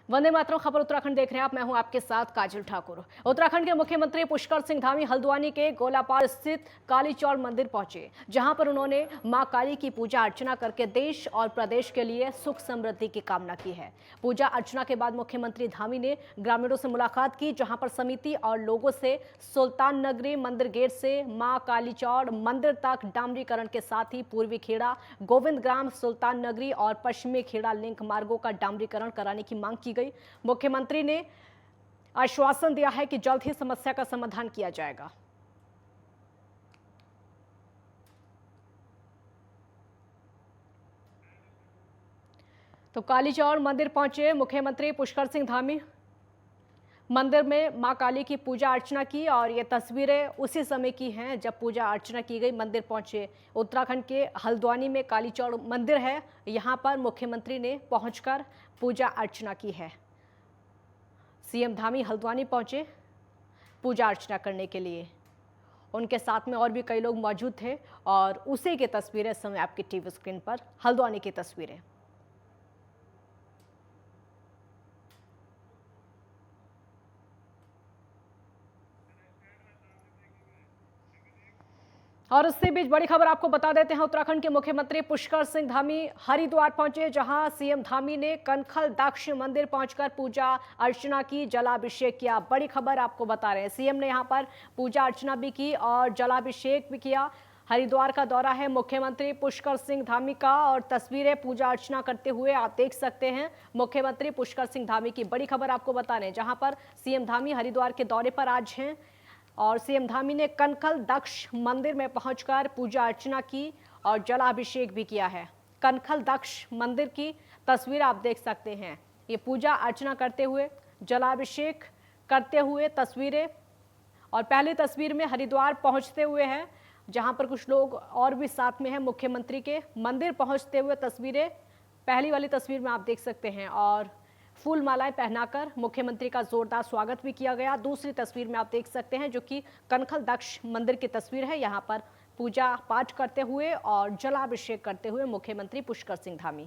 वंदे मातरम खबर उत्तराखंड देख रहे हैं आप। मैं हूं आपके साथ काजल ठाकुर। उत्तराखंड के मुख्यमंत्री पुष्कर सिंह धामी हल्द्वानी के गोलापार स्थित काली चौड़ मंदिर पहुंचे, जहां पर उन्होंने मां काली की पूजा अर्चना करके देश और प्रदेश के लिए सुख समृद्धि की कामना की है। पूजा अर्चना के बाद मुख्यमंत्री धामी ने ग्रामीणों से मुलाकात की, जहां पर समिति और लोगों से सुल्तान नगरी मंदिर गेट से मां काली चौड़ मंदिर तक डामरीकरण के साथ ही पूर्वी खेड़ा, गोविंद ग्राम, सुल्तान नगरी और पश्चिमी खेड़ा लिंक मार्गों का डामरीकरण कराने की मांग की गई। मुख्यमंत्री ने आश्वासन दिया है कि जल्द ही समस्या का समाधान किया जाएगा। तो काली चौड़ मंदिर पहुंचे मुख्यमंत्री पुष्कर सिंह धामी। मंदिर में मां काली की पूजा अर्चना की और ये तस्वीरें उसी समय की हैं जब पूजा अर्चना की गई। मंदिर पहुंचे। उत्तराखंड के हल्द्वानी में काली चौड़ मंदिर है, यहां पर मुख्यमंत्री ने पहुंचकर पूजा अर्चना की है। सीएम धामी हल्द्वानी पहुंचे पूजा अर्चना करने के लिए। उनके साथ में और भी कई लोग मौजूद थे और उसी की तस्वीरें इस समय आपकी टीवी स्क्रीन पर, हल्द्वानी की तस्वीरें। और इससे बीच बड़ी खबर आपको बता देते हैं, उत्तराखंड के मुख्यमंत्री पुष्कर सिंह धामी हरिद्वार पहुंचे, जहां सीएम धामी ने कनखल दक्ष मंदिर पहुंचकर पूजा अर्चना की, जलाभिषेक किया। बड़ी खबर आपको बता रहे हैं, सीएम ने यहां पर पूजा अर्चना भी की और जलाभिषेक भी किया। हरिद्वार का दौरा है मुख्यमंत्री पुष्कर सिंह धामी का और तस्वीरें पूजा अर्चना करते हुए आप देख सकते हैं। मुख्यमंत्री पुष्कर सिंह धामी की बड़ी खबर आपको बता रहे हैं, जहां पर सीएम धामी हरिद्वार के दौरे पर आज हैं और सीएम धामी ने कनखल दक्ष मंदिर में पहुंचकर पूजा अर्चना की और जलाभिषेक भी किया है। कनखल दक्ष मंदिर की तस्वीर आप देख सकते हैं, ये पूजा अर्चना करते हुए, जलाभिषेक करते हुए तस्वीरें। और पहली तस्वीर में हरिद्वार पहुंचते हुए है, जहां पर कुछ लोग और भी साथ में हैं मुख्यमंत्री के। मंदिर पहुंचते हुए तस्वीरें पहली वाली तस्वीर में आप देख सकते हैं और फूल मालाएं पहनाकर मुख्यमंत्री का जोरदार स्वागत भी किया गया। दूसरी तस्वीर में आप देख सकते हैं जो कि कनखल दक्ष मंदिर की तस्वीर है, यहां पर पूजा पाठ करते हुए और जलाभिषेक करते हुए मुख्यमंत्री पुष्कर सिंह धामी।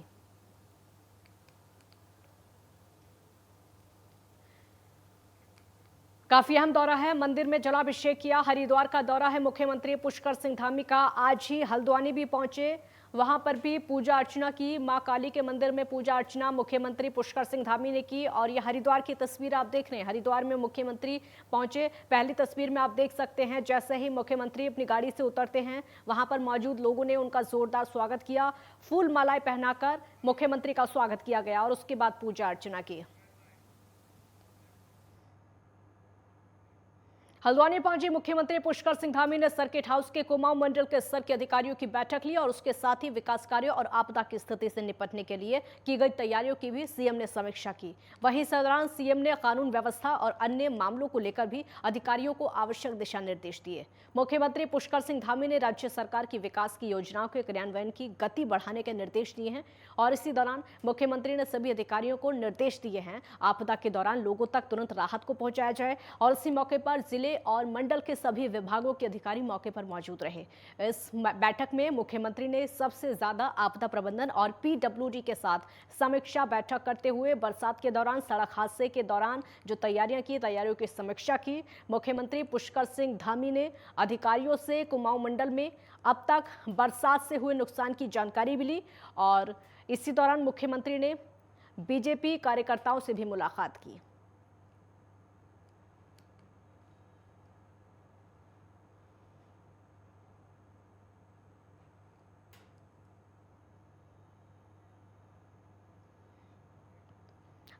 काफी अहम दौरा है, मंदिर में जलाभिषेक किया। हरिद्वार का दौरा है मुख्यमंत्री पुष्कर सिंह धामी का, आज ही हल्द्वानी भी पहुंचे, वहां पर भी पूजा अर्चना की। मां काली के मंदिर में पूजा अर्चना मुख्यमंत्री पुष्कर सिंह धामी ने की। और ये हरिद्वार की तस्वीर आप देख रहे हैं, हरिद्वार में मुख्यमंत्री पहुंचे। पहली तस्वीर में आप देख सकते हैं, जैसे ही मुख्यमंत्री अपनी गाड़ी से उतरते हैं, वहां पर मौजूद लोगों ने उनका जोरदार स्वागत किया। फूल मालाएं पहनाकर मुख्यमंत्री का स्वागत किया गया और उसके बाद पूजा अर्चना की। हल्द्वानी पहुंचे मुख्यमंत्री पुष्कर सिंह धामी ने सर्किट हाउस के कुमाऊं मंडल के स्तर के अधिकारियों की बैठक ली और उसके साथ ही विकास कार्यों और आपदा की स्थिति से निपटने के लिए की गई तैयारियों की भी सीएम ने समीक्षा की। वहीं इस दौरान सीएम ने कानून व्यवस्था और अन्य मामलों को लेकर भी अधिकारियों को आवश्यक दिशा निर्देश दिए। मुख्यमंत्री पुष्कर सिंह धामी ने राज्य सरकार की विकास की योजनाओं के क्रियान्वयन की गति बढ़ाने के निर्देश दिए हैं और इसी दौरान मुख्यमंत्री ने सभी अधिकारियों को निर्देश दिए हैं आपदा के दौरान लोगों तक तुरंत राहत को पहुंचाया जाए। और इसी मौके पर जिले और मंडल के सभी विभागों के अधिकारी मौके पर मौजूद रहे। इस बैठक में मुख्यमंत्री ने सबसे ज्यादा आपदा प्रबंधन और पीडब्ल्यूडी के साथ समीक्षा बैठक करते हुए बरसात के दौरान सड़क हादसे के दौरान जो तैयारियां की, तैयारियों की समीक्षा की। मुख्यमंत्री पुष्कर सिंह धामी ने अधिकारियों से कुमाऊं मंडल में अब तक बरसात से हुए नुकसान की जानकारी भी ली और इसी दौरान मुख्यमंत्री ने बीजेपी कार्यकर्ताओं से भी मुलाकात की।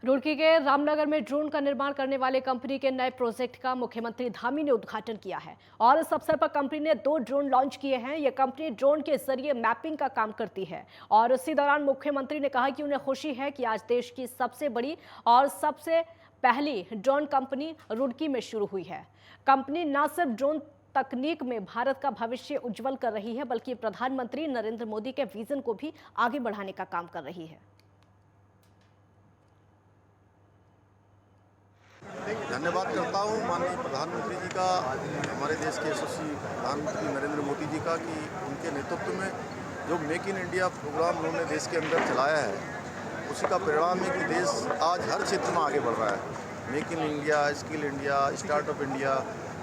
रुड़की के रामनगर में ड्रोन का निर्माण करने वाले कंपनी के नए प्रोजेक्ट का मुख्यमंत्री धामी ने उद्घाटन किया है और इस अवसर पर कंपनी ने 2 ड्रोन लॉन्च किए हैं। यह कंपनी ड्रोन के जरिए मैपिंग का काम करती है और इसी दौरान मुख्यमंत्री ने कहा कि उन्हें खुशी है कि आज देश की सबसे बड़ी और सबसे पहली ड्रोन कंपनी रुड़की में शुरू हुई है। कंपनी न सिर्फ ड्रोन तकनीक में भारत का भविष्य उज्जवल कर रही है, बल्कि प्रधानमंत्री नरेंद्र मोदी के विजन को भी आगे बढ़ाने का काम कर रही है। धन्यवाद करता हूँ माननीय प्रधानमंत्री जी का, हमारे देश के यशस्वी प्रधानमंत्री नरेंद्र मोदी जी का, कि उनके नेतृत्व में जो मेक इन इंडिया प्रोग्राम उन्होंने देश के अंदर चलाया है उसी का परिणाम है कि देश आज हर क्षेत्र में आगे बढ़ रहा है। Make in India, skill India, startup India,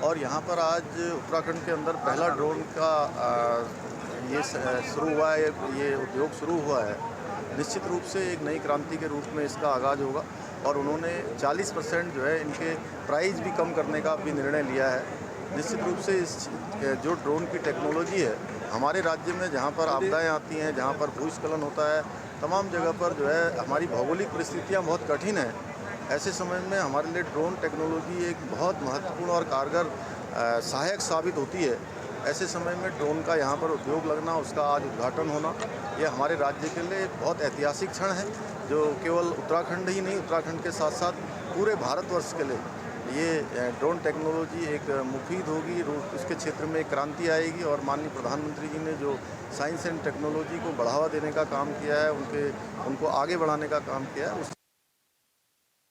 और यहाँ पर आज उत्तराखंड के अंदर पहला ड्रोन का ये शुरू हुआ है, ये उद्योग शुरू हुआ है। निश्चित रूप से एक नई क्रांति के रूप में इसका आगाज़ होगा और उन्होंने 40% जो है इनके प्राइस भी कम करने का भी निर्णय लिया है। निश्चित रूप से इस जो ड्रोन की टेक्नोलॉजी है हमारे राज्य में, जहाँ पर आपदाएं आती हैं, जहाँ पर भूस्खलन होता है, तमाम जगह पर जो है हमारी भौगोलिक परिस्थितियाँ बहुत कठिन हैं। ऐसे समय में हमारे लिए ड्रोन टेक्नोलॉजी एक बहुत महत्वपूर्ण और कारगर सहायक साबित होती है। ऐसे समय में ड्रोन का यहाँ पर उद्योग लगना, उसका आज उद्घाटन होना, ये हमारे राज्य के लिए बहुत ऐतिहासिक क्षण है, जो केवल उत्तराखंड ही नहीं, उत्तराखंड के साथ साथ पूरे भारतवर्ष के लिए ये ड्रोन टेक्नोलॉजी एक मुफीद होगी। उसके क्षेत्र में एक क्रांति आएगी और माननीय प्रधानमंत्री जी ने जो साइंस एंड टेक्नोलॉजी को बढ़ावा देने का काम किया है, उनको आगे बढ़ाने का काम किया है।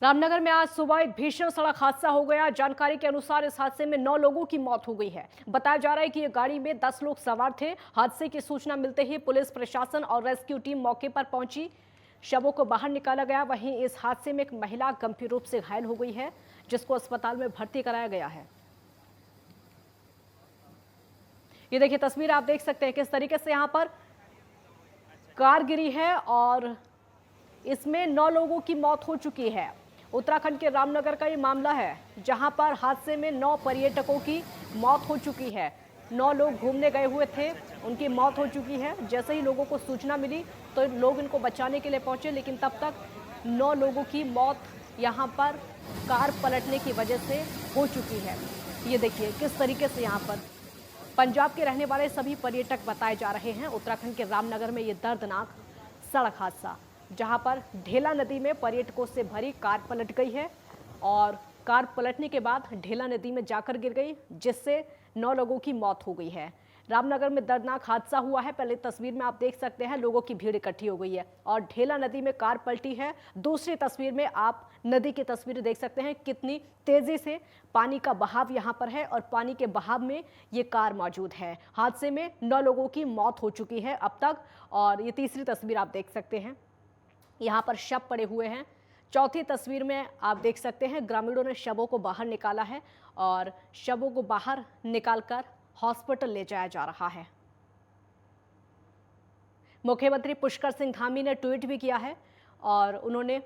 रामनगर में आज सुबह एक भीषण सड़क हादसा हो गया। जानकारी के अनुसार इस हादसे में 9 लोगों की मौत हो गई है। बताया जा रहा है कि ये गाड़ी में 10 लोग सवार थे। हादसे की सूचना मिलते ही पुलिस प्रशासन और रेस्क्यू टीम मौके पर पहुंची। शवों को बाहर निकाला गया। वहीं इस हादसे में एक महिला गंभीर रूप से घायल हो गई है, जिसको अस्पताल में भर्ती कराया गया है। ये देखिए तस्वीर आप देख सकते हैं किस तरीके से यहाँ पर कार गिरी है और इसमें 9 लोगों की मौत हो चुकी है। उत्तराखंड के रामनगर का ये मामला है, जहां पर हादसे में 9 पर्यटकों की मौत हो चुकी है। 9 लोग घूमने गए हुए थे, उनकी मौत हो चुकी है। जैसे ही लोगों को सूचना मिली तो लोग इनको बचाने के लिए पहुंचे, लेकिन तब तक 9 लोगों की मौत यहां पर कार पलटने की वजह से हो चुकी है। ये देखिए किस तरीके से यहाँ पर पंजाब के रहने वाले सभी पर्यटक बताए जा रहे हैं। उत्तराखंड के रामनगर में ये दर्दनाक सड़क हादसा, जहां पर ढेला नदी में पर्यटकों से भरी कार पलट गई है और कार पलटने के बाद ढेला नदी में जाकर गिर गई, जिससे 9 लोगों की मौत हो गई है। रामनगर में दर्दनाक हादसा हुआ है। पहले तस्वीर में आप देख सकते हैं लोगों की भीड़ इकट्ठी हो गई है और ढेला नदी में कार पलटी है। दूसरी तस्वीर में आप नदी की तस्वीर देख सकते हैं, कितनी तेजी से पानी का बहाव यहाँ पर है और पानी के बहाव में ये कार मौजूद है। हादसे में 9 लोगों की मौत हो चुकी है अब तक। और ये तीसरी तस्वीर आप देख सकते हैं, यहाँ पर शव पड़े हुए हैं। चौथी तस्वीर में आप देख सकते हैं ग्रामीणों ने शवों को बाहर निकाला है और शवों को बाहर निकालकर हॉस्पिटल ले जाया जा रहा है। मुख्यमंत्री पुष्कर सिंह धामी ने ट्वीट भी किया है और उन्होंने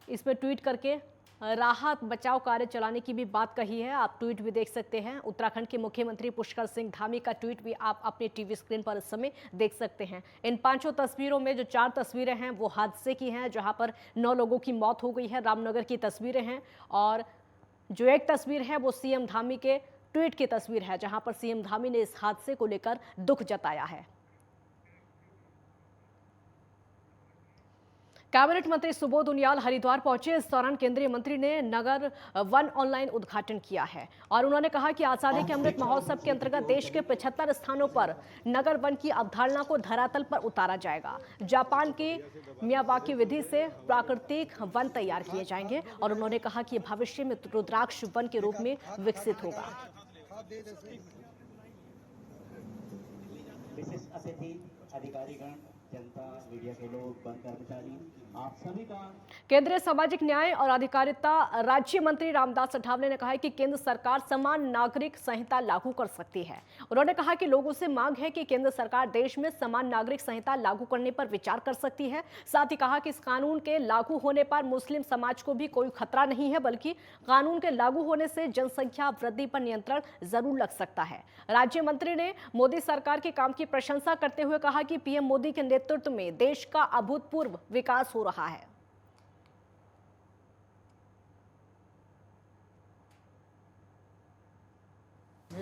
इसमें ट्वीट करके राहत बचाव कार्य चलाने की भी बात कही है। आप ट्वीट भी देख सकते हैं। उत्तराखंड के मुख्यमंत्री पुष्कर सिंह धामी का ट्वीट भी आप अपने टीवी स्क्रीन पर इस समय देख सकते हैं। इन 5 तस्वीरों में जो 4 तस्वीरें हैं वो हादसे की हैं, जहां पर 9 लोगों की मौत हो गई है। रामनगर की तस्वीरें हैं और जो एक तस्वीर है वो सीएम धामी के ट्वीट की तस्वीर है, जहां पर सीएम धामी ने इस हादसे को लेकर दुख जताया है। कैबिनेट मंत्री सुबोध उनियाल हरिद्वार पहुंचे। इस दौरान केंद्रीय मंत्री ने नगर वन ऑनलाइन उद्घाटन किया है और उन्होंने कहा कि आजादी के अमृत महोत्सव के अंतर्गत देश के 75 स्थानों पर नगर वन की अवधारणा को धरातल पर उतारा जाएगा। जापान की मियावाकी विधि से प्राकृतिक वन तैयार किए जाएंगे और उन्होंने कहा कि भविष्य में रुद्राक्ष वन के रूप में विकसित होगा। विशेष अतिथि, अधिकारीगण, जनता, मीडिया के लोग, वन कर्मचारी, आप सभी का। केंद्रीय सामाजिक न्याय और अधिकारिता राज्य मंत्री रामदास अठावले ने कहा है कि केंद्र सरकार समान नागरिक संहिता लागू कर सकती है। उन्होंने कहा कि लोगों से मांग है कि केंद्र सरकार देश में समान नागरिक संहिता लागू करने पर विचार कर सकती है। साथ ही कहा कि इस कानून के लागू होने पर मुस्लिम समाज को भी कोई खतरा नहीं है, बल्कि कानून के लागू होने से जनसंख्या वृद्धि पर नियंत्रण जरूर लग सकता है। राज्य मंत्री ने मोदी सरकार के काम की प्रशंसा करते हुए कहा कि पीएम मोदी के नेतृत्व में देश का अभूतपूर्व विकास हो रहा है।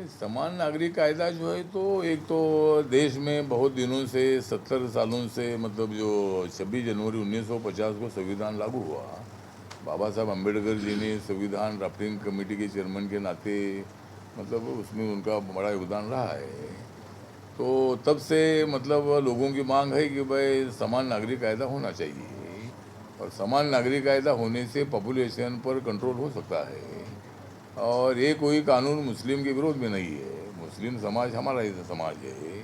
समान नागरिक कायदा जो है तो एक तो देश में बहुत दिनों से 70 सालों से मतलब जो 26 जनवरी 1950 को संविधान लागू हुआ, बाबा साहब अम्बेडकर जी ने संविधान ड्राफ्टिंग कमेटी के चेयरमैन के नाते मतलब उसमें उनका बड़ा योगदान रहा है। तो तब से मतलब लोगों की मांग है कि भाई समान नागरिक कायदा होना चाहिए और समान नागरिक कायदा होने से पॉपुलेशन पर कंट्रोल हो सकता है। और ये कोई कानून मुस्लिम के विरोध में नहीं है। मुस्लिम समाज हमारा ही समाज है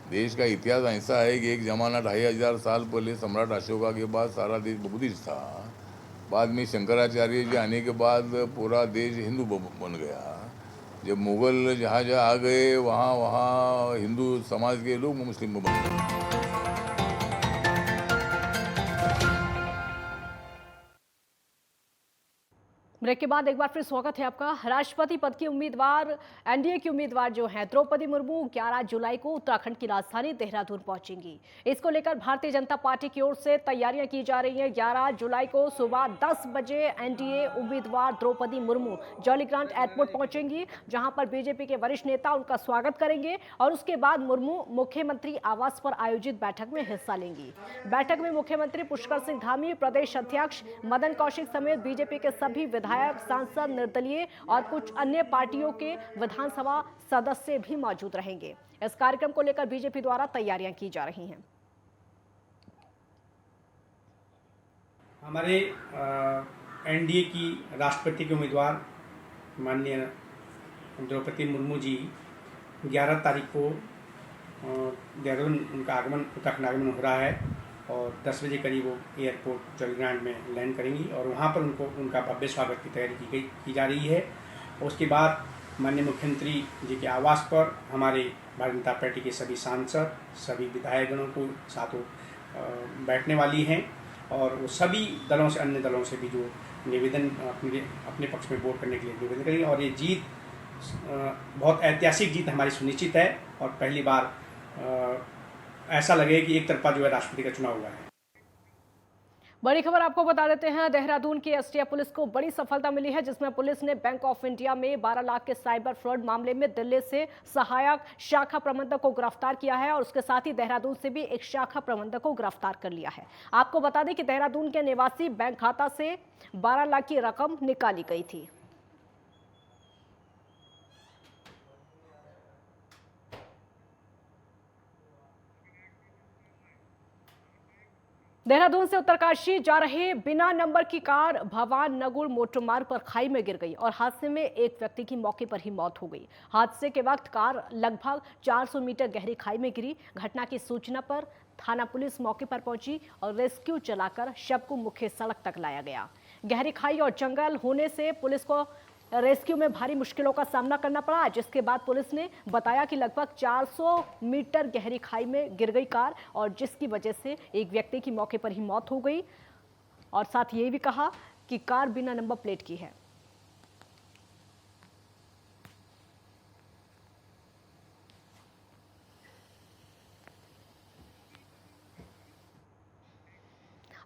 देश का इतिहास ऐसा है कि एक ज़माना 2500 साल पहले सम्राट अशोका के बाद सारा देश बुद्धिस्ट था। बाद में शंकराचार्य जी आने के बाद पूरा देश हिंदू बन गया। जब मुग़ल जहाँ जहाँ आ गए वहाँ वहाँ हिंदू समाज के लोग मुस्लिम बन गए। ब्रेक के बाद एक बार फिर स्वागत है आपका। राष्ट्रपति पद की उम्मीदवार एनडीए की उम्मीदवार जो हैं द्रौपदी मुर्मू 11 जुलाई को उत्तराखंड की राजधानी देहरादून पहुंचेंगी। इसको लेकर भारतीय जनता पार्टी की ओर से तैयारियां की जा रही हैं। 11 जुलाई को सुबह 10 बजे एनडीए उम्मीदवार द्रौपदी मुर्मू जॉलीग्रांट एयरपोर्ट पहुंचेंगी, जहां पर बीजेपी के वरिष्ठ नेता उनका स्वागत करेंगे और उसके बाद मुर्मू मुख्यमंत्री आवास पर आयोजित बैठक में हिस्सा लेंगी। बैठक में मुख्यमंत्री पुष्कर सिंह धामी, प्रदेश अध्यक्ष मदन कौशिक समेत बीजेपी के सभी विधायक, सांसद, निर्दलीय और कुछ अन्य पार्टियों के विधानसभा सदस्य भी मौजूद रहेंगे। इस कार्यक्रम को लेकर बीजेपी द्वारा तैयारियां की जा रही हैं। हमारे एनडीए की राष्ट्रपति के उम्मीदवार माननीय द्रौपदी मुर्मू जी 11 तारीख को देहरादून उनका आगमन उत्तराखंड हो रहा है और 10 बजे करीब वो एयरपोर्ट जॉलीग्रांट में लैंड करेंगी और वहाँ पर उनका भव्य स्वागत की तैयारी की जा रही है। उसके बाद माननीय मुख्यमंत्री जी के आवास पर हमारे भारतीय जनता पार्टी के सभी सांसद, सभी विधायकगणों को साथों बैठने वाली हैं और वो सभी दलों से, अन्य दलों से भी जो निवेदन अपने पक्ष में वोट करने के लिए निवेदन करेंगे और ये जीत बहुत ऐतिहासिक जीत हमारी सुनिश्चित है और पहली बार ऐसा लगे कि एक तरफा जो है राष्ट्रपति का चुनाव हुआ है। बड़ी खबर आपको बता देते हैं, देहरादून की एसटीएफ पुलिस को बड़ी सफलता मिली है, जिसमें पुलिस ने बैंक ऑफ इंडिया में 12 लाख के साइबर फ्रॉड मामले में दिल्ली से सहायक शाखा प्रबंधक को गिरफ्तार किया है और उसके साथ ही देहरादून से भी एक शाखा प्रबंधक को गिरफ्तार कर लिया है। आपको बता दें कि देहरादून के निवासी बैंक खाता से 12 लाख की रकम निकाली गई थी। देहरादून से उत्तरकाशी जा रहे बिना नंबर की कार भवान नगुल मोटर मार्ग पर खाई में गिर गई और हादसे में एक व्यक्ति की मौके पर ही मौत हो गई। हादसे के वक्त कार लगभग 400 मीटर गहरी खाई में गिरी। घटना की सूचना पर थाना पुलिस मौके पर पहुंची और रेस्क्यू चलाकर शव को मुख्य सड़क तक लाया गया। गहरी खाई और जंगल होने से पुलिस को रेस्क्यू में भारी मुश्किलों का सामना करना पड़ा, जिसके बाद पुलिस ने बताया कि लगभग 400 मीटर गहरी खाई में गिर गई कार और जिसकी वजह से एक व्यक्ति की मौके पर ही मौत हो गई और साथ ये भी कहा कि कार बिना नंबर प्लेट की है।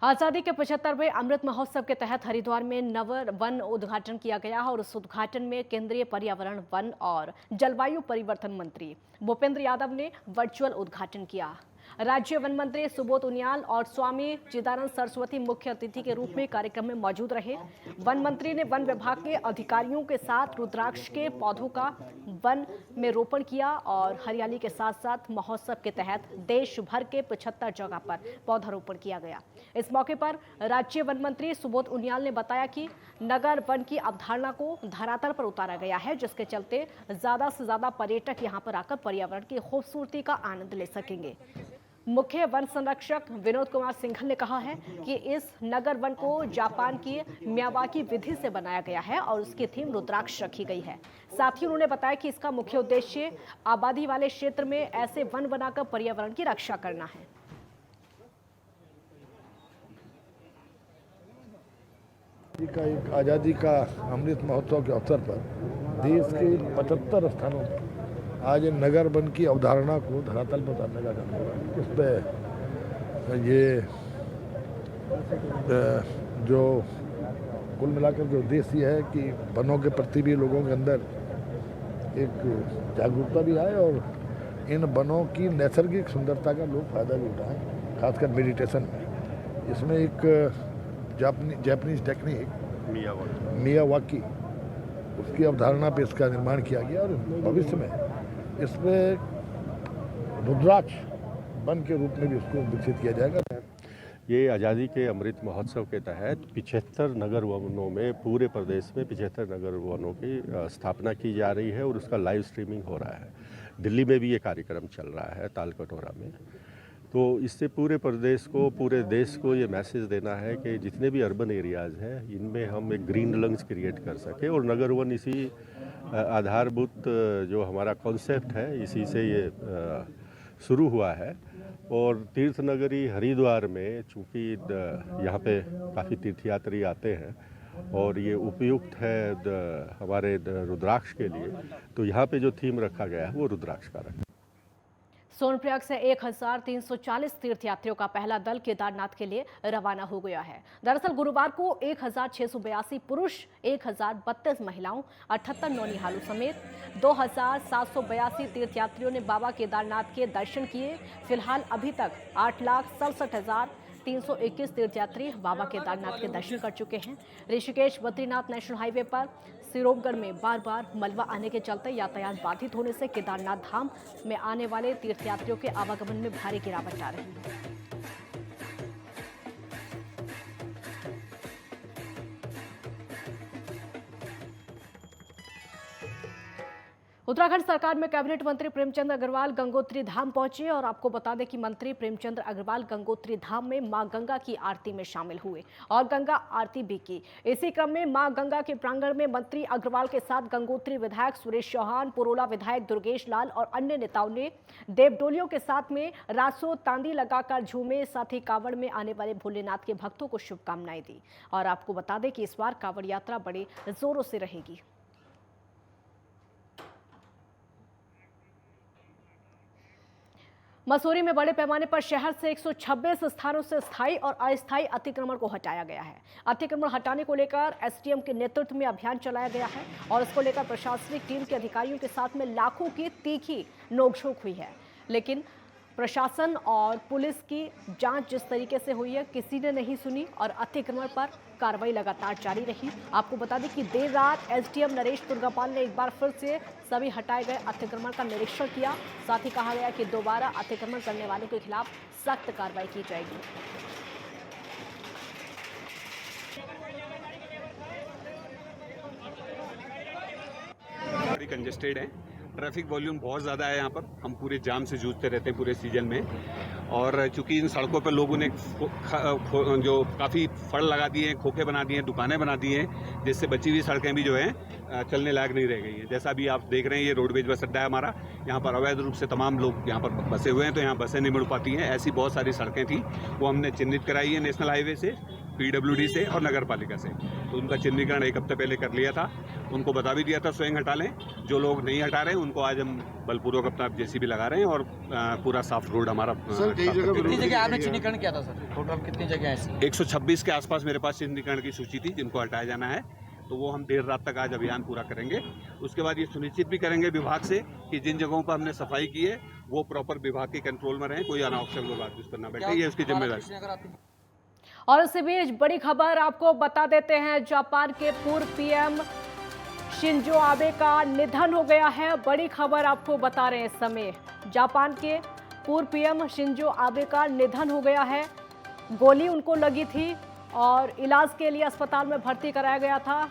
आजादी के 75वें अमृत महोत्सव के तहत हरिद्वार में नव वन उद्घाटन किया गया और उस उद्घाटन में केंद्रीय पर्यावरण, वन और जलवायु परिवर्तन मंत्री भूपेंद्र यादव ने वर्चुअल उद्घाटन किया। राज्य वन मंत्री सुबोध उनियाल और स्वामी चिदानंद सरस्वती मुख्य अतिथि के रूप में कार्यक्रम में मौजूद रहे। वन मंत्री ने वन विभाग के अधिकारियों के साथ रुद्राक्ष के पौधों का वन में रोपण किया और हरियाली के साथ साथ महोत्सव के तहत देश भर के 75 जगह पर पौधारोपण किया गया। इस मौके पर राज्य वन मंत्री सुबोध उनियाल ने बताया कि नगर वन की अवधारणा को धरातल पर उतारा गया है, जिसके चलते ज्यादा से ज्यादा पर्यटक यहां पर आकर पर्यावरण की खूबसूरती का आनंद ले सकेंगे। मुख्य वन संरक्षक विनोद कुमार सिंघल ने कहा है कि इस नगर वन को जापान की मियावाकी विधि से बनाया गया है और उसकी थीम रुद्राक्ष रखी गई है। साथ ही उन्होंने बताया कि इसका मुख्य उद्देश्य आबादी वाले क्षेत्र में ऐसे वन बनाकर पर्यावरण की रक्षा करना है। का एक आज़ादी का अमृत महोत्सव के अवसर पर देश के 75 स्थानों पर आज नगर वन की अवधारणा को धरातल पर उतारने का काम होगा। इस पर ये जो कुल मिलाकर जो उद्देश्य है कि वनों के प्रति भी लोगों के अंदर एक जागरूकता भी आए और इन वनों की नैसर्गिक सुंदरता का लोग फायदा भी उठाएं, खासकर मेडिटेशन में। इसमें एक जापानीज टेक्निक मियावाकी उसकी अवधारणा पे इसका निर्माण किया गया और भविष्य में इसमें रुद्राक्ष वन के रूप में भी इसको विकसित किया जाएगा। ये आज़ादी के अमृत महोत्सव के तहत 75 नगर वनों में पूरे प्रदेश में 75 नगर वनों की स्थापना की जा रही है और उसका लाइव स्ट्रीमिंग हो रहा है। दिल्ली में भी ये कार्यक्रम चल रहा है तालकटोरा में। तो इससे पूरे प्रदेश को, पूरे देश को ये मैसेज देना है कि जितने भी अर्बन एरियाज़ हैं इनमें हम एक ग्रीन लंग्स क्रिएट कर सके, और नगर वन इसी आधारभूत जो हमारा कॉन्सेप्ट है इसी से ये शुरू हुआ है। और तीर्थ नगरी हरिद्वार में चूँकि यहाँ पे काफ़ी तीर्थयात्री आते हैं और ये उपयुक्त है हमारे रुद्राक्ष के लिए, तो यहाँ पे जो थीम रखा गया है वो रुद्राक्ष का रखा। सोनप्रयाग से 1340 तीर्थयात्रियों का पहला दल केदारनाथ के लिए रवाना हो गया है। दरअसल गुरुवार को 1682 पुरुष, 1032 महिलाओं, 78 नौनिहालों समेत 2782 तीर्थयात्रियों ने बाबा केदारनाथ के दर्शन किए। फिलहाल अभी तक 8,67,321 तीर्थयात्री बाबा केदारनाथ के दर्शन कर चुके हैं। ऋषिकेश बद्रीनाथ नेशनल हाईवे पर सिरोगढ़ में बार बार मलबा आने के चलते यातायात बाधित होने से केदारनाथ धाम में आने वाले तीर्थयात्रियों के आवागमन में भारी गिरावट आ रही है। उत्तराखंड सरकार में कैबिनेट मंत्री प्रेमचंद अग्रवाल गंगोत्री धाम पहुंचे और आपको बता दें कि मंत्री प्रेमचंद अग्रवाल गंगोत्री धाम में मां गंगा की आरती में शामिल हुए और गंगा आरती भी की। इसी क्रम में मां गंगा के प्रांगण में मंत्री अग्रवाल के साथ गंगोत्री विधायक सुरेश चौहान, पुरोला विधायक दुर्गेश लाल और अन्य नेताओं ने देवडोलियों के साथ में रासो तांदी लगाकर झूमे, साथ ही कांवड़ में आने वाले भोलेनाथ के भक्तों को शुभकामनाएं दी। और आपको बता दें कि इस बार कांवड़ यात्रा बड़े जोरों से रहेगी। मसूरी में बड़े पैमाने पर शहर से 126 स्थानों से स्थायी और अस्थायी अतिक्रमण को हटाया गया है। अतिक्रमण हटाने को लेकर एसडीएम के नेतृत्व में अभियान चलाया गया है और इसको लेकर प्रशासनिक टीम के अधिकारियों के साथ में लाखों की तीखी नोकझोंक हुई है। लेकिन प्रशासन और पुलिस की जांच जिस तरीके से हुई है, किसी ने नहीं सुनी और अतिक्रमण पर कार्रवाई लगातार जारी रही। आपको बता दें कि देर रात एसडीएम नरेश दुर्गापाल ने एक बार फिर से सभी हटाए गए अतिक्रमण का निरीक्षण किया। साथ ही कहा गया कि दोबारा अतिक्रमण करने वालों के खिलाफ सख्त कार्रवाई की जाएगी। बड़ी कंजेस्टेड है, ट्रैफिक वॉल्यूम बहुत ज़्यादा है यहाँ पर। हम पूरे जाम से जूझते रहते हैं पूरे सीजन में, और चूंकि इन सड़कों पर लोगों ने जो काफ़ी फड़ लगा दिए हैं, खोखे बना दिए हैं, दुकानें बना दी हैं, जिससे बची हुई सड़कें भी जो हैं चलने लायक नहीं रह गई हैं। जैसा अभी आप देख रहे हैं, ये रोडवेज बस अड्डा है हमारा, यहाँ पर अवैध रूप से तमाम लोग यहाँ पर बसे हुए हैं, तो यहाँ बसें नहीं मिल पाती हैं। ऐसी बहुत सारी सड़कें थी, वो हमने चिन्हित कराई है नेशनल हाईवे से, पीडब्ल्यूडी से और नगर पालिका से। तो उनका चिन्हीकरण एक हफ्ते पहले कर लिया था, उनको बता भी दिया था स्वयं हटा लें। जो लोग नहीं हटा रहे हैं उनको आज हम बलपूर्वक अपना जेसीबी लगा रहे हैं और पूरा साफ रोड हमारा। सर कितनी जगह आपने चिन्हीकरण किया था सर? टोटल कितनी जगह ऐसी? 126 के आसपास मेरे पास चिन्हीकरण की सूची थी जिनको हटाया जाना है, तो वो हम देर रात तक आज अभियान पूरा करेंगे। उसके बाद ये सुनिश्चित भी करेंगे विभाग से कि जिन जगहों पर हमने सफाई की है वो प्रॉपर विभाग के कंट्रोल में रहे, कोई अनावश्यक लोग आगे उस पर न बैठे, ये उसकी जिम्मेदारी। और इसी बीच बड़ी खबर आपको बता देते हैं, जापान के पूर्व पीएम शिंजो आबे का निधन हो गया है। बड़ी खबर आपको बता रहे हैं इस समय, जापान के पूर्व पीएम शिंजो आबे का निधन हो गया है। गोली उनको लगी थी और इलाज के लिए अस्पताल में भर्ती कराया गया था।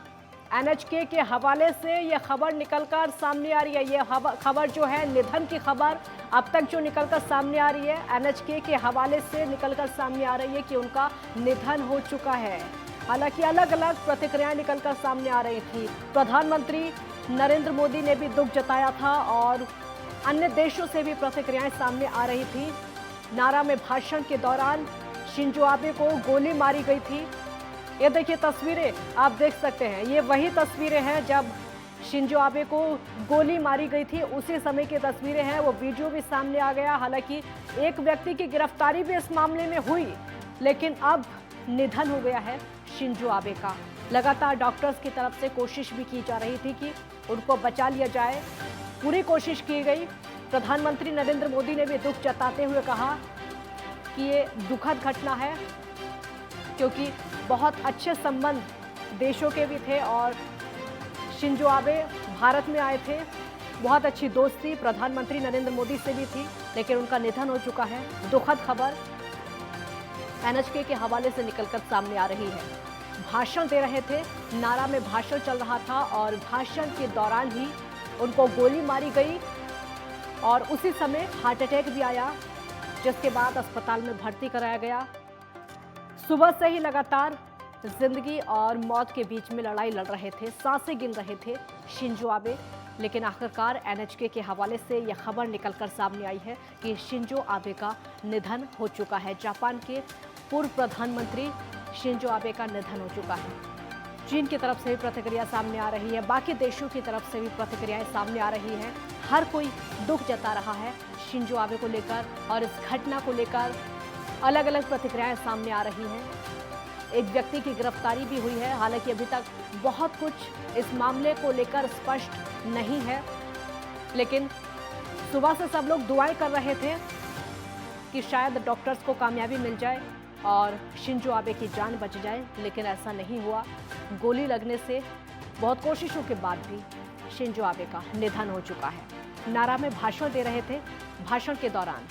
एनएचके के हवाले से ये खबर निकलकर सामने आ रही है। ये खबर जो है, निधन की खबर अब तक जो निकलकर सामने आ रही है, एनएचके के हवाले से निकलकर सामने आ रही है कि उनका निधन हो चुका है। हालांकि अलग अलग प्रतिक्रियाएं निकलकर सामने आ रही थी। प्रधानमंत्री नरेंद्र मोदी ने भी दुख जताया था और अन्य देशों से भी प्रतिक्रियाएं सामने आ रही थी। नारा में भाषण के दौरान शिंजो आबे को गोली मारी गई थी। ये देखिए तस्वीरें आप देख सकते हैं, ये वही तस्वीरें हैं जब शिंजो आबे को गोली मारी गई थी, उसी समय की तस्वीरें हैं। वो वीडियो भी सामने आ गया। हालांकि एक व्यक्ति की गिरफ्तारी भी इस मामले में हुई, लेकिन अब निधन हो गया है शिंजो आबे का। लगातार डॉक्टर्स की तरफ से कोशिश भी की जा रही थी कि उनको बचा लिया जाए, पूरी कोशिश की गई। प्रधानमंत्री नरेंद्र मोदी ने भी दुख जताते हुए कहा कि ये दुखद घटना है, क्योंकि बहुत अच्छे संबंध देशों के भी थे और शिंजो आबे भारत में आए थे, बहुत अच्छी दोस्ती प्रधानमंत्री नरेंद्र मोदी से भी थी, लेकिन उनका निधन हो चुका है। दुखद खबर एनएचके के हवाले से निकलकर सामने आ रही है। भाषण दे रहे थे, नारा में भाषण चल रहा था और भाषण के दौरान ही उनको गोली मारी गई। और उसी समय हार्ट अटैक भी आया, जिसके बाद अस्पताल में भर्ती कराया गया। सुबह से ही लगातार जिंदगी और मौत के बीच में लड़ाई लड़ रहे थे, सांसें गिन रहे थे शिंजो आबे। लेकिन आखिरकार एनएचके के हवाले से यह खबर निकलकर सामने आई है कि शिंजो आबे का निधन हो चुका है। जापान के पूर्व प्रधानमंत्री शिंजो आबे का निधन हो चुका है। चीन की तरफ से भी प्रतिक्रिया सामने आ रही है, बाकी देशों की तरफ से भी प्रतिक्रियाएं सामने आ रही हैं। हर कोई दुख जता रहा है शिंजो आबे को लेकर और इस घटना को लेकर अलग अलग प्रतिक्रियाएं सामने आ रही हैं। एक व्यक्ति की गिरफ्तारी भी हुई है, हालांकि अभी तक बहुत कुछ इस मामले को लेकर स्पष्ट नहीं है। लेकिन सुबह से सब लोग दुआएं कर रहे थे कि शायद डॉक्टर्स को कामयाबी मिल जाए और शिंजो आबे की जान बच जाए, लेकिन ऐसा नहीं हुआ। गोली लगने से बहुत कोशिशों के बाद भी शिंजो आबे का निधन हो चुका है। नारा में भाषण दे रहे थे। भाषण के दौरान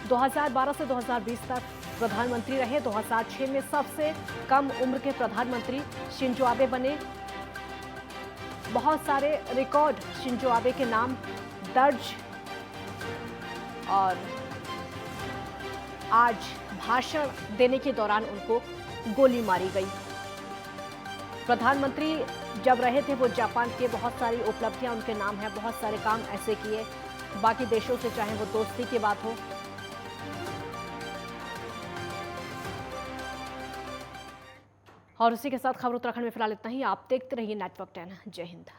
2012 से 2020 तक प्रधानमंत्री रहे। 2006 में सबसे कम उम्र के प्रधानमंत्री शिंजो आबे बने। बहुत सारे रिकॉर्ड शिंजो आबे के नाम दर्ज, और आज भाषण देने के दौरान उनको गोली मारी गई। प्रधानमंत्री जब रहे थे वो जापान के बहुत सारी उपलब्धियां उनके नाम है, बहुत सारे काम ऐसे किए, बाकी देशों से चाहे वो दोस्ती की बात हो। और उसी के साथ खबर उत्तराखंड में फिलहाल इतना ही। आप देखते रहिए नेटवर्क 10। जय हिंद।